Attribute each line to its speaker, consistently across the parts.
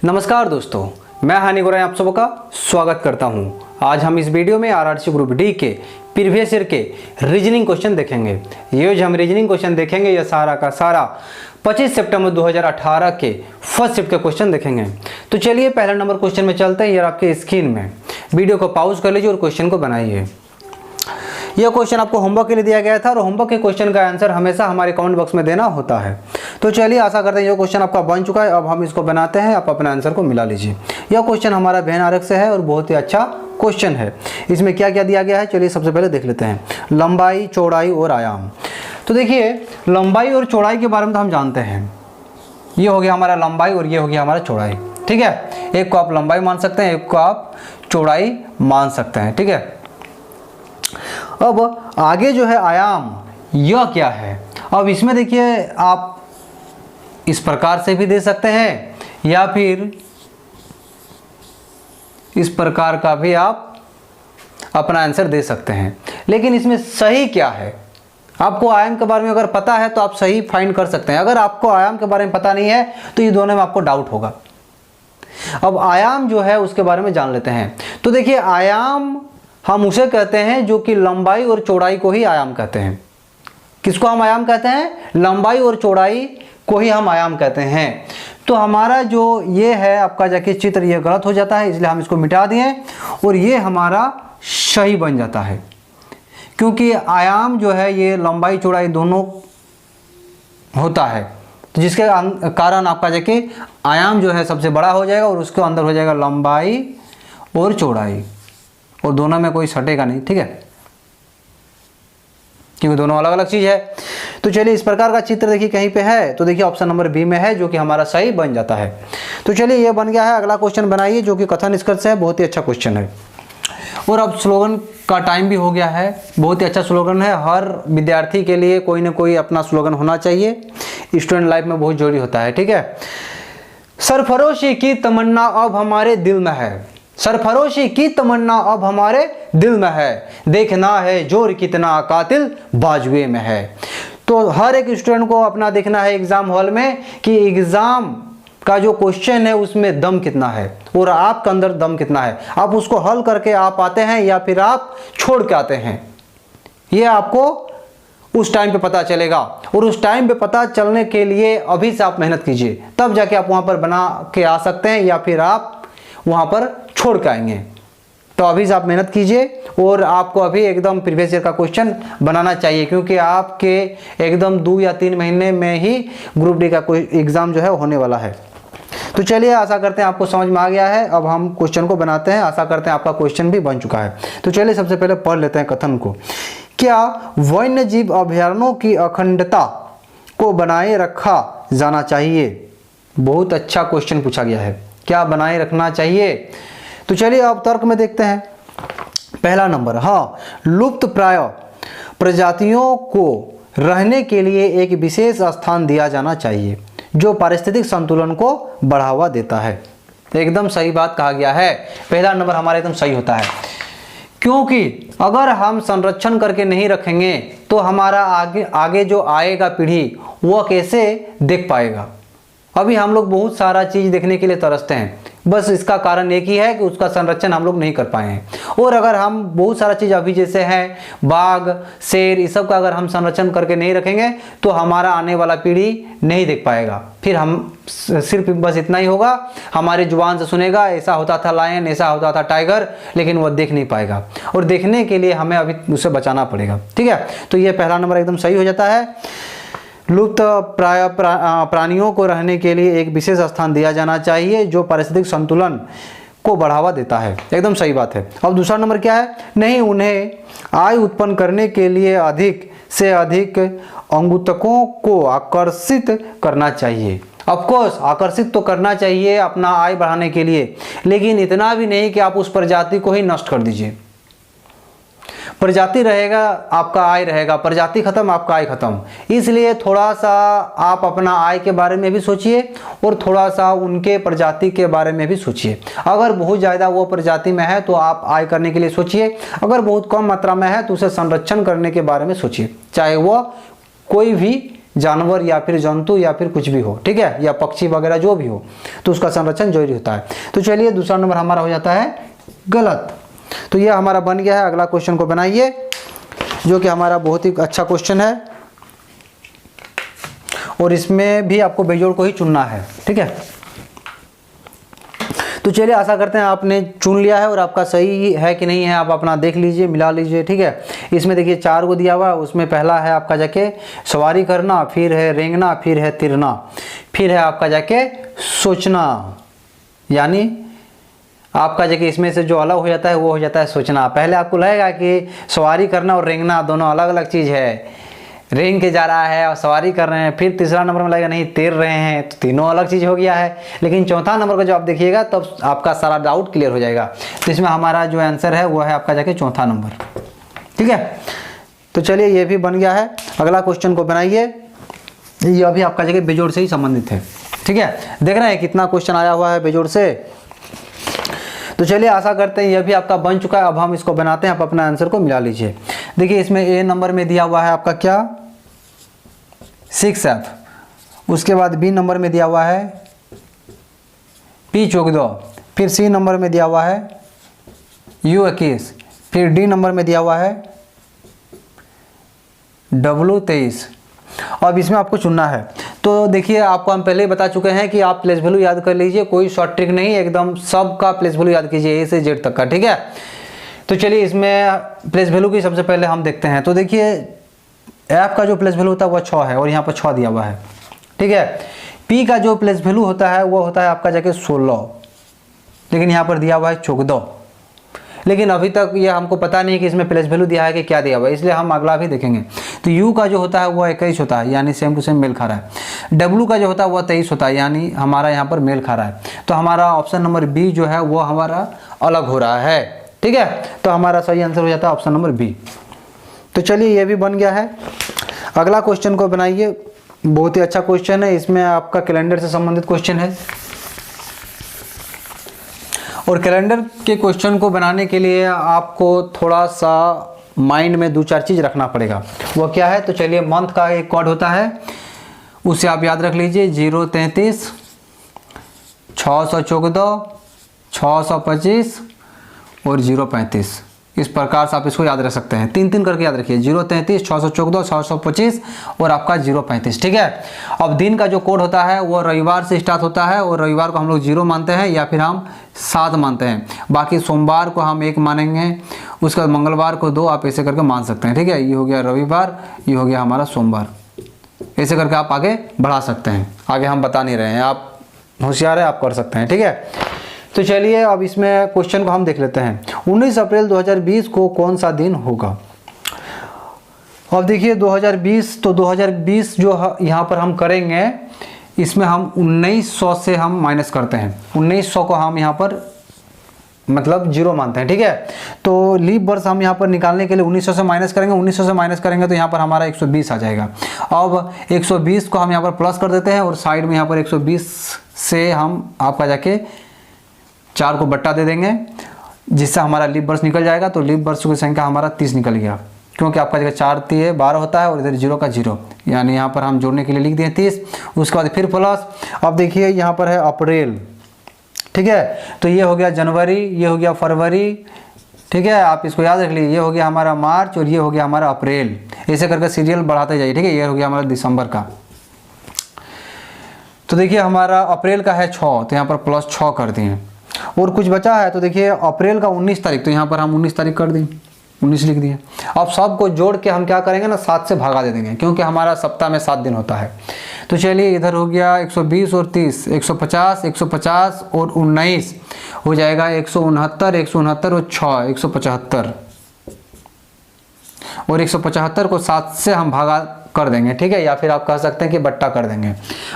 Speaker 1: नमस्कार दोस्तों, मैं हानि गोराई आप सबका स्वागत करता हूं। आज हम इस वीडियो में आरआरसी ग्रुप डी के प्रीवियस ईयर के रीजनिंग क्वेश्चन देखेंगे। ये जो हम रीजनिंग क्वेश्चन देखेंगे ये सारा का सारा 25 सितंबर 2018 के फर्स्ट शिफ्ट के क्वेश्चन देखेंगे। तो चलिए पहला नंबर क्वेश्चन में चलते हैं। ये आपके स्क्रीन में, वीडियो को पॉज कर लीजिए और क्वेश्चन को बनाइए। यह क्वेश्चन आपको होमवर्क के लिए दिया गया था और होमवर्क के क्वेश्चन का आंसर हमेशा हमारे कमेंट बॉक्स में देना होता है। तो चलिए आशा करते हैं ये क्वेश्चन आपका बन चुका है। अब हम इसको बनाते हैं, आप अपने आंसर को मिला लीजिए। यह क्वेश्चन हमारा वेन आरेख से है और बहुत ही अच्छा क्वेश्चन है। इसमें क्या क्या दिया गया है चलिए सबसे पहले देख लेते हैं। लंबाई, चौड़ाई और आयाम। तो देखिए लंबाई और चौड़ाई के बारे में तो हम जानते हैं। ये हो गया हमारा लंबाई और ये हो गया हमारा चौड़ाई। ठीक है, एक को आप लंबाई मान सकते हैं, एक को आप चौड़ाई मान सकते हैं। ठीक है, अब आगे जो है आयाम, यह क्या है। अब इसमें देखिए आप इस प्रकार से भी दे सकते हैं या फिर इस प्रकार का भी आप अपना आंसर दे सकते हैं। लेकिन इसमें सही क्या है, आपको आयाम के बारे में अगर पता है तो आप सही फाइंड कर सकते हैं। अगर आपको आयाम के बारे में पता नहीं है तो ये दोनों में आपको डाउट होगा। अब आयाम जो है उसके बारे में जान लेते हैं। तो देखिए आयाम हम उसे कहते हैं जो कि लंबाई और चौड़ाई को ही आयाम कहते हैं। किसको हम आयाम कहते हैं? लंबाई और चौड़ाई को ही हम आयाम कहते हैं। तो हमारा जो ये है आपका जाके चित्र ये गलत हो जाता है, इसलिए हम इसको मिटा दिए और ये हमारा सही बन जाता है। क्योंकि आयाम जो है ये लंबाई चौड़ाई दोनों होता है, तो जिसके कारण आपका जाके आयाम जो है सबसे बड़ा हो जाएगा और उसके अंदर हो जाएगा लंबाई और चौड़ाई, और दोनों में कोई सटेगा नहीं। ठीक है, क्योंकि दोनों अलग अलग चीज है। तो चलिए इस प्रकार का चित्र देखिए कहीं पे है, तो देखिए ऑप्शन नंबर बी में है जो कि हमारा सही बन जाता है। तो चलिए ये बन गया है। अगला क्वेश्चन बनाइए जो कि कथन निष्कर्ष है। बहुत ही अच्छा क्वेश्चन है और अब स्लोगन का टाइम भी हो गया है। बहुत ही अच्छा स्लोगन है, हर विद्यार्थी के लिए कोई ना कोई अपना स्लोगन होना चाहिए, स्टूडेंट लाइफ में बहुत जरूरी होता है। ठीक है, सरफरोशी की तमन्ना अब हमारे दिल में है। सरफरोशी की तमन्ना अब हमारे दिल में है, देखना है जोर कितना कातिल बाजुए में है। तो हर एक स्टूडेंट को अपना देखना है एग्जाम हॉल में कि एग्जाम का जो क्वेश्चन है उसमें दम कितना है और आपके अंदर दम कितना है। आप उसको हल करके आप आते हैं या फिर आप छोड़ के आते हैं, ये आपको उस टाइम पे पता चलेगा। और उस टाइम पे पता चलने के लिए अभी से आप मेहनत कीजिए, तब जाके आप वहां पर बना के आ सकते हैं या फिर आप वहां पर छोड़ के आएंगे। तो अभी से आप मेहनत कीजिए और आपको अभी एकदम प्रीवियस ईयर का क्वेश्चन बनाना चाहिए, क्योंकि आपके एकदम 2 या 3 महीने में ही ग्रुप डी का कोई एग्जाम जो है होने वाला है। तो चलिए आशा करते हैं आपको समझ में आ गया है। अब हम क्वेश्चन को बनाते हैं। आशा करते हैं आपका क्वेश्चन भी बन चुका है। तो चलिए सबसे पहले पढ़ लेते हैं कथन को। क्या वन्य जीव अभयारण्यों की अखंडता को बनाए रखा जाना चाहिए? बहुत अच्छा क्वेश्चन पूछा गया है, क्या बनाए रखना चाहिए। तो चलिए अब तर्क में देखते हैं। पहला नंबर, हाँ, लुप्त प्राय प्रजातियों को रहने के लिए एक विशेष स्थान दिया जाना चाहिए जो पारिस्थितिक संतुलन को बढ़ावा देता है। एकदम सही बात कहा गया है, पहला नंबर हमारा एकदम सही होता है। क्योंकि अगर हम संरक्षण करके नहीं रखेंगे तो हमारा आगे जो आएगा पीढ़ी वो कैसे देख पाएगा। अभी हम लोग बहुत सारा चीज़ देखने के लिए तरसते हैं, बस इसका कारण एक ही है कि उसका संरक्षण हम लोग नहीं कर पाए हैं। और अगर हम बहुत सारा चीज़ अभी जैसे हैं बाघ, शेर, इस सब का अगर हम संरक्षण करके नहीं रखेंगे तो हमारा आने वाला पीढ़ी नहीं देख पाएगा। फिर हम सिर्फ बस इतना ही होगा, हमारे जुबान से सुनेगा ऐसा होता था लायन, ऐसा होता था टाइगर, लेकिन वह देख नहीं पाएगा। और देखने के लिए हमें अभी उसे बचाना पड़ेगा। ठीक है, तो ये पहला नंबर एकदम सही हो जाता है। लुप्त प्राय प्राणियों को रहने के लिए एक विशेष स्थान दिया जाना चाहिए जो पारिस्थितिक संतुलन को बढ़ावा देता है। एकदम सही बात है। अब दूसरा नंबर क्या है? नहीं, उन्हें आय उत्पन्न करने के लिए अधिक से अधिक अंगुतकों को आकर्षित करना चाहिए। ऑफकोर्स आकर्षित तो करना चाहिए अपना आय बढ़ाने के लिए, लेकिन इतना भी नहीं कि आप उस प्रजाति को ही नष्ट कर दीजिए। प्रजाति रहेगा आपका आय रहेगा, प्रजाति खत्म आपका आय खत्म। इसलिए थोड़ा सा आप अपना आय के बारे में भी सोचिए और थोड़ा सा उनके प्रजाति के बारे में भी सोचिए। अगर बहुत ज़्यादा वो प्रजाति में है तो आप आय करने के लिए सोचिए, अगर बहुत कम मात्रा में है तो उसे संरक्षण करने के बारे में सोचिए, चाहे वो कोई भी जानवर या फिर जंतु या फिर कुछ भी हो, ठीक है, या पक्षी वगैरह जो भी हो, तो उसका संरक्षण जरूरी होता है। तो चलिए दूसरा नंबर हमारा हो जाता है गलत। तो ये हमारा बन गया है। अगला क्वेश्चन को बनाइए, जो कि हमारा बहुत ही अच्छा क्वेश्चन है और इसमें भी आपको बेजोड़ को ही चुनना है, ठीक है। तो चलिए आशा करते हैं आपने चुन लिया है और आपका सही है कि नहीं है आप अपना देख लीजिए, मिला लीजिए, ठीक है। इसमें देखिए 4 को दिया हुआ है, उसमें पहला है आपका जाके सवारी करना, फिर है रेंगना, फिर है तिरना, फिर है आपका जाके सोचना, यानी आपका जगह इसमें से जो अलग हो जाता है वो हो जाता है सोचना। पहले आपको लगेगा कि सवारी करना और रेंगना दोनों अलग अलग चीज़ है, रेंग के जा रहा है और सवारी कर रहे हैं, फिर तीसरा नंबर में लगेगा नहीं तैर रहे हैं, तो तीनों अलग चीज़ हो गया है। लेकिन चौथा नंबर का जो आप देखिएगा तब तो आपका सारा डाउट क्लियर हो जाएगा। तो इसमें हमारा जो आंसर है वो है आपका जाके चौथा नंबर, ठीक है। तो चलिए ये भी बन गया है। अगला क्वेश्चन को बनाइए, यह भी आपका जगह बेजोड़ से ही संबंधित है, ठीक है। देख रहे हैं कितना क्वेश्चन आया हुआ है बेजोड़ से। तो चलिए आशा करते हैं यह भी आपका बन चुका है। अब हम इसको बनाते हैं, आप अपना आंसर को मिला लीजिए। देखिए इसमें ए नंबर में दिया हुआ है आपका क्या 6F, उसके बाद बी नंबर में दिया हुआ है P14, फिर सी नंबर में दिया हुआ है U21, फिर डी नंबर में दिया हुआ है W23। अब इसमें आपको चुनना है। तो देखिए आपको हम पहले ही बता चुके हैं कि आप प्लेस वैल्यू याद कर लीजिए, कोई शॉर्ट ट्रिक नहीं, एकदम सबका प्लेस वैल्यू याद कीजिए A से Z तक का, ठीक है। तो चलिए इसमें प्लेस वैल्यू की सबसे पहले हम देखते हैं। तो देखिए F का जो प्लेस वैल्यू होता है वह 6 है और यहाँ पर 6 दिया हुआ है, ठीक है। P का जो प्लेस वैल्यू होता है वो होता है आपका जाके 16, लेकिन यहाँ पर दिया हुआ है 14। लेकिन अभी तक ये हमको पता नहीं कि इसमें प्लेस वैल्यू दिया है कि क्या दिया हुआ है, इसलिए हम अगला भी देखेंगे। तो U का जो होता है वो 21 होता है, यानी सेम टू सेम मेल खा रहा है। W का जो होता है वो 23 होता है, यानी हमारा यहाँ पर मेल खा रहा है। तो हमारा ऑप्शन नंबर बी जो है वो हमारा अलग हो रहा है, ठीक है। तो हमारा सही आंसर हो जाता है ऑप्शन नंबर बी। तो चलिए ये भी बन गया है। अगला क्वेश्चन को बनाइए, बहुत ही अच्छा क्वेश्चन है, इसमें आपका कैलेंडर से संबंधित क्वेश्चन है। और कैलेंडर के क्वेश्चन को बनाने के लिए आपको थोड़ा सा माइंड में 2-4 चीज़ रखना पड़ेगा। वो क्या है? तो चलिए मंथ का एक कोड होता है, उसे आप याद रख लीजिए 033 614 625 और 035। इस प्रकार से आप इसको याद रख सकते हैं, 3-3 करके याद रखिए, 033 614 625 और आपका 035, ठीक है। अब दिन का जो कोड होता है वो रविवार से स्टार्ट होता है और रविवार को हम लोग 0 मानते हैं या फिर हम 7 मानते हैं। बाकी सोमवार को हम 1 मानेंगे, उसके बाद मंगलवार को 2, आप ऐसे करके मान सकते हैं, ठीक है। ये हो गया रविवार, ये हो गया हमारा सोमवार, ऐसे करके आप आगे बढ़ा सकते हैं। आगे हम बता नहीं रहे हैं, आप होशियार है, आप कर सकते हैं, ठीक है। तो चलिए अब इसमें क्वेश्चन को हम देख लेते हैं। 19 अप्रैल 2020 को कौन सा दिन होगा? अब देखिए 2020, तो 2020 जो यहाँ पर हम करेंगे, इसमें हम 1900 से हम माइनस करते हैं। 1900 को हम यहाँ पर मतलब 0 मानते हैं, ठीक है। तो लीप वर्ष हम यहाँ पर निकालने के लिए 1900 से माइनस करेंगे। 1900 से माइनस करेंगे तो यहाँ पर हमारा 120 आ जाएगा। अब 120 को हम यहाँ पर प्लस कर देते हैं और साइड में यहाँ पर 120 से हम आपका जाके 4 को बट्टा दे देंगे, जिससे हमारा लीप वर्ष निकल जाएगा। तो लीप वर्ष की संख्या हमारा 30 निकल गया, क्योंकि आपका जगह 4 3 12 होता है और इधर 0 का 0, यानी यहाँ पर हम जोड़ने के लिए लिख दिए 30। उसके बाद फिर प्लस, अब देखिए यहाँ पर है अप्रैल, ठीक है। तो ये हो गया जनवरी, ये हो गया फरवरी, ठीक है। आप इसको याद रख लीजिए, ये हो गया हमारा मार्च और ये हो गया हमारा अप्रैल, ऐसे करके सीरियल बढ़ाते जाइए, ठीक है। ये हो गया हमारा दिसंबर का। तो देखिए हमारा अप्रैल का है 6, तो यहाँ पर प्लस 6 कर दिए। और कुछ बचा है, तो देखिए अप्रैल का 19 तारीख, तो यहाँ पर हम 19 तारीख कर दें, 19 लिख दिए। अब सबको जोड़ के हम क्या करेंगे ना, 7 से भागा दे देंगे, क्योंकि हमारा सप्ताह में 7 दिन होता है। तो चलिए इधर हो गया 120 और 30, 150 150 और 19 हो जाएगा 169 169 और 6 175, और 175 को 7 से हम भागा कर देंगे, ठीक है। या फिर आप कह सकते हैं कि बट्टा कर देंगे।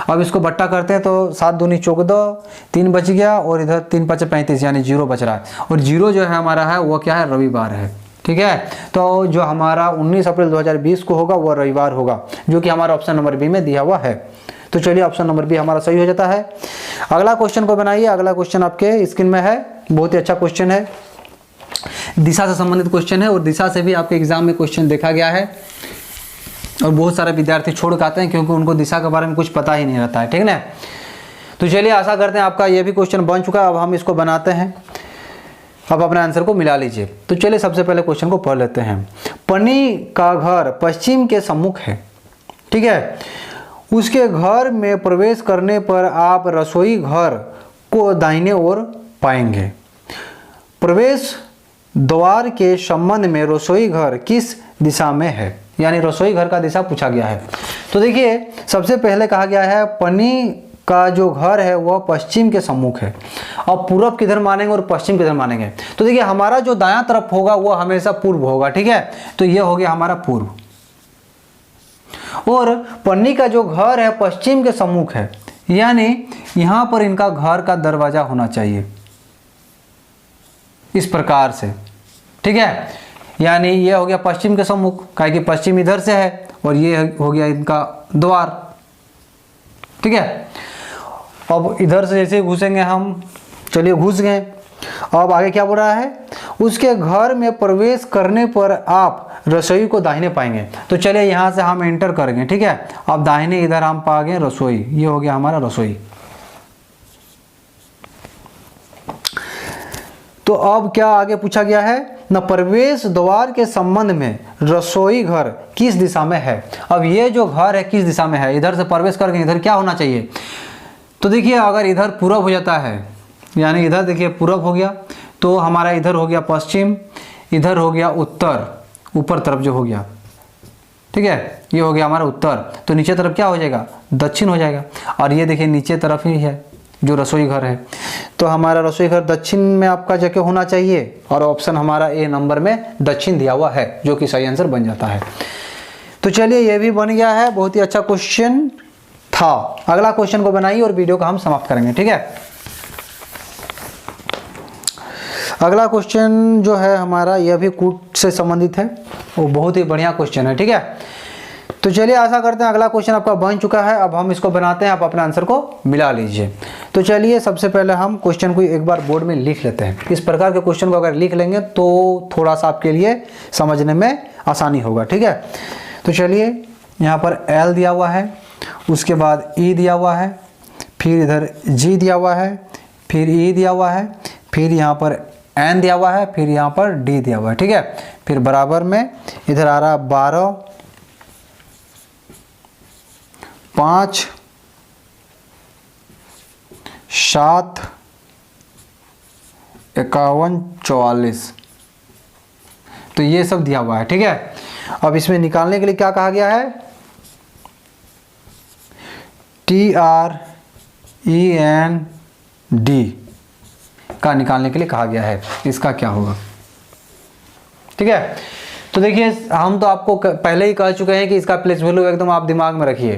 Speaker 1: अब इसको बट्टा करते हैं तो 7 दूनी 14, 3 बच गया और इधर 3 5 35, यानी 0 बच रहा है। और 0 जो है हमारा है वो क्या है, रविवार है, ठीक है। तो जो हमारा 19 अप्रैल 2020 को होगा वो रविवार होगा, जो कि हमारा ऑप्शन नंबर बी में दिया हुआ है। तो चलिए ऑप्शन नंबर बी हमारा सही हो जाता है। अगला क्वेश्चन को बनाइए। अगला क्वेश्चन आपके स्क्रीन में है, बहुत ही अच्छा क्वेश्चन है, दिशा से संबंधित क्वेश्चन है और दिशा से भी आपके एग्जाम में क्वेश्चन देखा गया है। और बहुत सारे विद्यार्थी छोड़ के आते हैं क्योंकि उनको दिशा के बारे में कुछ पता ही नहीं रहता है, ठीक ना। तो चलिए आशा करते हैं आपका ये भी क्वेश्चन बन चुका है। अब हम इसको बनाते हैं, अब अपने आंसर को मिला लीजिए। तो चलिए सबसे पहले क्वेश्चन को पढ़ लेते हैं। पन्नी का घर पश्चिम के सम्मुख है, ठीक है। उसके घर में प्रवेश करने पर आप रसोई घर को दाहिने ओर पाएंगे। प्रवेश द्वार के संबंध में रसोई घर किस दिशा में है, यानी रसोई घर का दिशा पूछा गया है। तो देखिए सबसे पहले कहा गया है पन्नी का जो घर है वह पश्चिम के सम्मुख है। अब पूर्व किधर मानेंगे और पश्चिम किधर मानेंगे, तो देखिए हमारा जो दायां तरफ होगा वो हमेशा पूर्व होगा, ठीक है। तो ये हो गया हमारा पूर्व, और पन्नी का जो घर है पश्चिम के सम्मुख है, यानी यहां पर इनका घर का दरवाजा होना चाहिए इस प्रकार से, ठीक है। यानी ये हो गया पश्चिम के सम्मुख, काहे कि पश्चिम इधर से है और ये हो गया इनका द्वार, ठीक है। अब इधर से जैसे घुसेंगे हम, चलिए घुस गए। अब आगे क्या बोल रहा है, उसके घर में प्रवेश करने पर आप रसोई को दाहिने पाएंगे। तो चलिए यहाँ से हम एंटर करेंगे, ठीक है। अब दाहिने इधर हम पा गए रसोई, ये हो गया हमारा रसोई। तो अब क्या आगे पूछा गया है न, प्रवेश द्वार के संबंध में रसोई घर किस दिशा में है। अब ये जो घर है किस दिशा में है, इधर से प्रवेश करके इधर क्या होना चाहिए। तो देखिए अगर इधर पूरब हो जाता है, यानी इधर देखिए पूरब हो गया, तो हमारा इधर हो गया पश्चिम, इधर हो गया उत्तर, ऊपर तरफ जो हो गया, ठीक है। ये हो गया हमारा उत्तर, तो नीचे तरफ क्या हो जाएगा, दक्षिण हो जाएगा। और ये देखिए नीचे तरफ ही है जो रसोई घर है, तो हमारा रसोई घर दक्षिण में आपका जगह होना चाहिए, और ऑप्शन हमारा ए नंबर में दक्षिण दिया हुआ है, जो कि सही आंसर बन जाता है। तो चलिए ये भी बन गया है, बहुत ही अच्छा क्वेश्चन था। अगला क्वेश्चन को बनाइए और वीडियो का हम समाप्त करेंगे, ठीक है। अगला क्वेश्चन जो है हमारा, यह भी कूट से संबंधित है, वो बहुत ही बढ़िया क्वेश्चन है, ठीक है। तो चलिए आशा करते हैं अगला क्वेश्चन आपका बन चुका है। अब हम इसको बनाते हैं, आप अपने आंसर को मिला लीजिए। तो चलिए सबसे पहले हम क्वेश्चन को एक बार बोर्ड में लिख लेते हैं। इस प्रकार के क्वेश्चन को अगर लिख लेंगे तो थोड़ा सा आपके लिए समझने में आसानी होगा, ठीक है। तो चलिए यहाँ पर L दिया हुआ है, उसके बाद E दिया हुआ है, फिर इधर G दिया हुआ है, फिर E दिया हुआ है, फिर यहाँ पर N दिया हुआ है, फिर यहाँ पर D दिया हुआ है, ठीक है। फिर बराबर में इधर आ रहा 12, 5, 7, 51, 44, तो ये सब दिया हुआ है, ठीक है। अब इसमें निकालने के लिए क्या कहा गया है, TREND का निकालने के लिए कहा गया है। इसका क्या होगा, ठीक है। तो देखिए हम तो आपको पहले ही कह चुके हैं कि इसका प्लेस वैल्यू एकदम आप दिमाग में रखिए,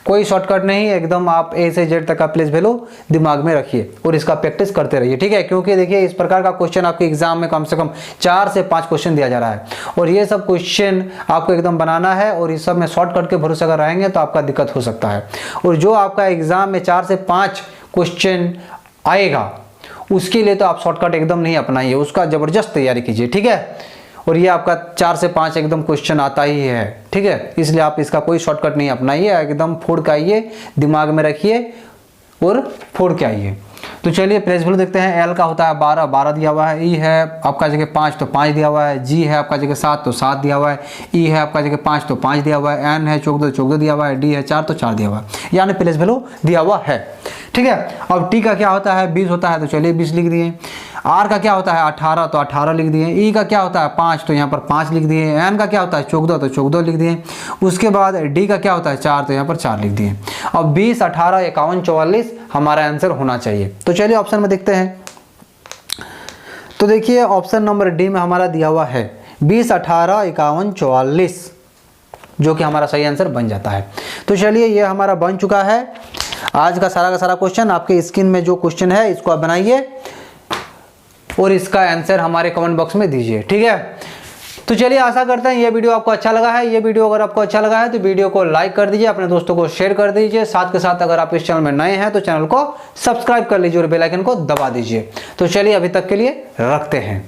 Speaker 1: कोई शॉर्टकट नहीं, एकदम आप A से Z तक का प्लेस वैल्यू दिमाग में रखिए और इसका प्रैक्टिस करते रहिए, ठीक है। क्योंकि देखिए इस प्रकार का क्वेश्चन आपके एग्जाम में कम से कम 4 से 5 क्वेश्चन दिया जा रहा है, और ये सब क्वेश्चन आपको एकदम बनाना है, और इस सब में शॉर्टकट के भरोसे अगर रहेंगे तो आपका दिक्कत हो सकता है। और जो आपका एग्जाम में 4 से 5 क्वेश्चन आएगा उसके लिए तो आप शॉर्टकट एकदम नहीं अपनाइए, उसका ज़बरदस्त तैयारी कीजिए, ठीक है। और ये आपका 4 से 5 एकदम क्वेश्चन आता ही है, ठीक है। इसलिए आप इसका कोई शॉर्टकट नहीं अपनाइए, एकदम फोड़ के आइए, दिमाग में रखिए और फोड़ के आइए। तो चलिए प्लेस वैल्यू देखते हैं। L का होता है 12, 12 दिया हुआ है। E है आपका जगह 5 तो 5 दिया हुआ है। G है आपका जगह 7 तो 7 दिया हुआ है। E है आपका जगह 5 तो 5 दिया हुआ है। N है 14 14 दिया हुआ है। D है 4 तो 4 दिया हुआ है, यानी प्लेस वैल्यू दिया हुआ है, ठीक है। अब T का क्या होता है, 20 होता है, तो चलिए 20 लिख दिए। R का क्या होता है 18, तो 18 लिख दिए। E का क्या होता है 5, तो यहाँ पर 5 लिख दिए। N का क्या होता है 14, तो 14 लिख दिए। उसके बाद D का क्या होता है 4, तो यहाँ पर 4 लिख दिए। अब 20, 18, 51, 44 हमारा आंसर होना चाहिए। तो चलिए ऑप्शन में देखते हैं। तो देखिए ऑप्शन नंबर डी में हमारा दिया हुआ है 20, 18, 51, 44, जो कि हमारा सही आंसर बन जाता है। तो चलिए ये हमारा बन चुका है आज का सारा क्वेश्चन। आपके स्क्रीन में जो क्वेश्चन है इसको आप बनाइए और इसका आंसर हमारे कमेंट बॉक्स में दीजिए, ठीक है। तो चलिए आशा करते हैं ये वीडियो आपको अच्छा लगा है। ये वीडियो अगर आपको अच्छा लगा है तो वीडियो को लाइक कर दीजिए, अपने दोस्तों को शेयर कर दीजिए। साथ के साथ अगर आप इस चैनल में नए हैं तो चैनल को सब्सक्राइब कर लीजिए और बेल आइकन को दबा दीजिए। तो चलिए अभी तक के लिए रखते हैं।